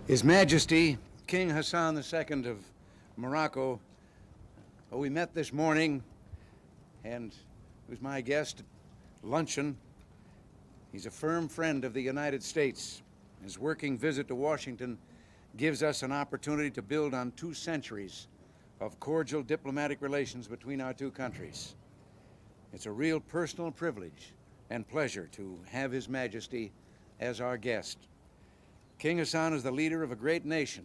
His Majesty, King Hassan II of Morocco, who we met this morning and was my guest at luncheon. He's a firm friend of the United States. His working visit to Washington gives us an opportunity to build on 2 centuries of cordial diplomatic relations between our 2 countries. It's a real personal privilege and pleasure to have His Majesty as our guest. King Hassan is the leader of a great nation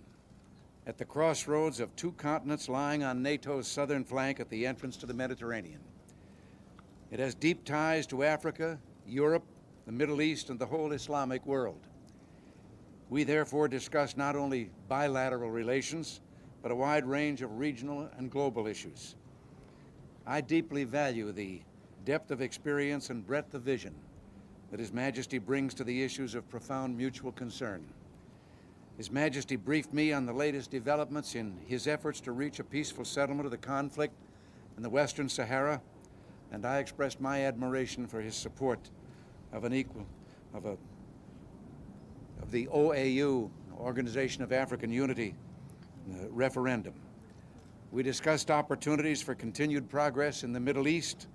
at the crossroads of 2 continents lying on NATO's southern flank at the entrance to the Mediterranean. It has deep ties to Africa, Europe, the Middle East, and the whole Islamic world. We therefore discuss not only bilateral relations, but a wide range of regional and global issues. I deeply value the depth of experience and breadth of vision that His Majesty brings to the issues of profound mutual concern. His Majesty briefed me on the latest developments in his efforts to reach a peaceful settlement of the conflict in the Western Sahara, and I expressed my admiration for his support of the OAU, Organization of African Unity, referendum. We discussed opportunities for continued progress in the Middle East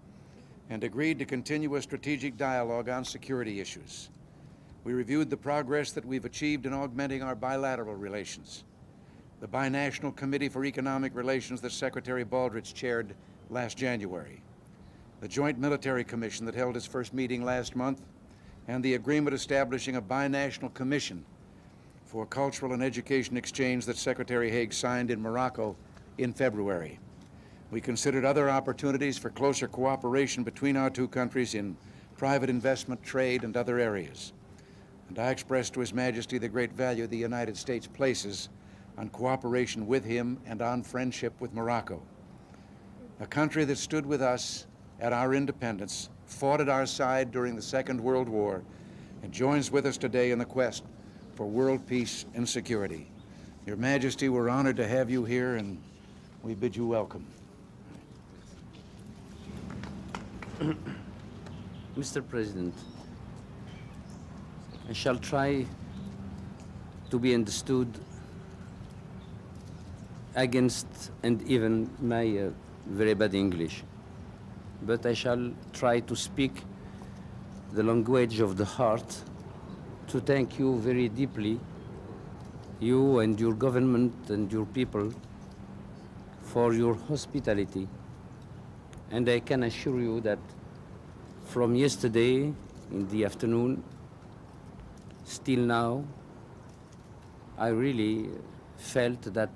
and agreed to continue a strategic dialogue on security issues. We reviewed the progress that we've achieved in augmenting our bilateral relations. The Binational Committee for Economic Relations that Secretary Baldrige chaired last January, the Joint Military Commission that held its first meeting last month, and the agreement establishing a binational commission for cultural and education exchange that Secretary Haig signed in Morocco in February. We considered other opportunities for closer cooperation between our 2 countries in private investment, trade, and other areas. And I expressed to His Majesty the great value the United States places on cooperation with him and on friendship with Morocco, a country that stood with us at our independence, fought at our side during the Second World War, and joins with us today in the quest for world peace and security. Your Majesty, we're honored to have you here, and we bid you welcome. Mr. President, I shall try to be understood against and even my very bad English, but I shall try to speak the language of the heart to thank you very deeply, you and your government and your people, for your hospitality. And I can assure you that from yesterday in the afternoon, still now, I really felt that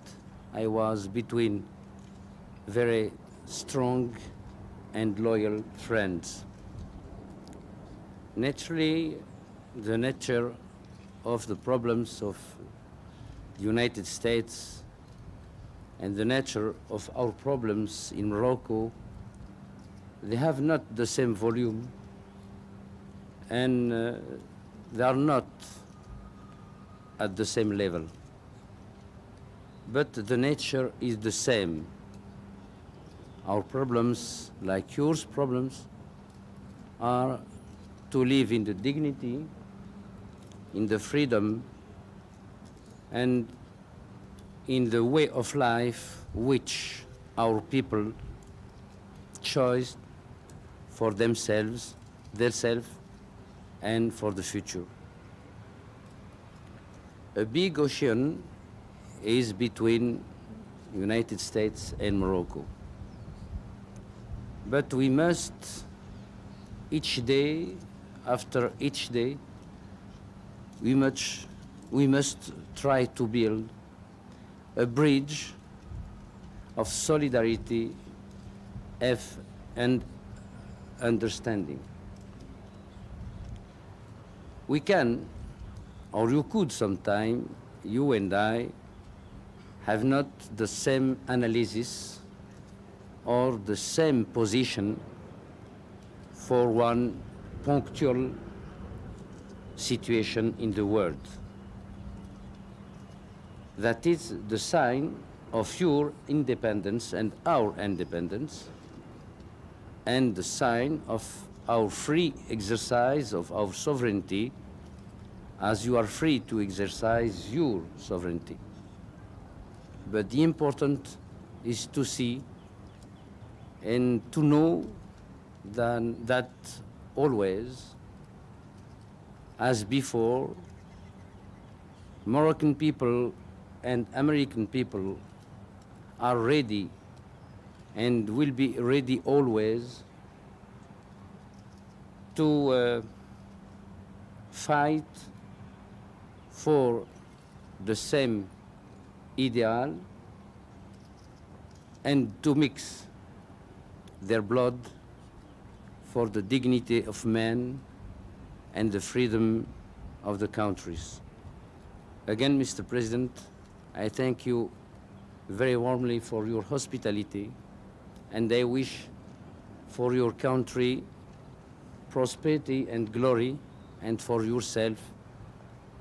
I was between very strong and loyal friends. Naturally, the nature of the problems of the United States and the nature of our problems in Morocco, they have not the same volume, and they are not at the same level. But the nature is the same. Our problems, like yours problems, are to live in the dignity, in the freedom, and in the way of life which our people chose for themselves, and for the future. A big ocean is between United States and Morocco. But we must, each day, after each day, we must try to build a bridge of solidarity and understanding. We can, or you could sometime, you and I, have not the same analysis or the same position for one punctual situation in the world. That is the sign of your independence and our independence, and the sign of our free exercise of our sovereignty as you are free to exercise your sovereignty. But the important is to see and to know that always, as before, Moroccan people and American people are ready and will be ready always to fight for the same ideal and to mix their blood for the dignity of man and the freedom of the countries. Again, Mr. President, I thank you very warmly for your hospitality, and I wish for your country prosperity and glory, and for yourself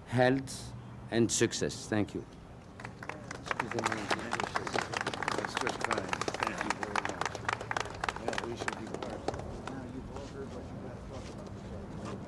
health and success. Thank you. That's just fine. Thank you very much. Well, we should be part. Now, you've all heard what you've got to talk about.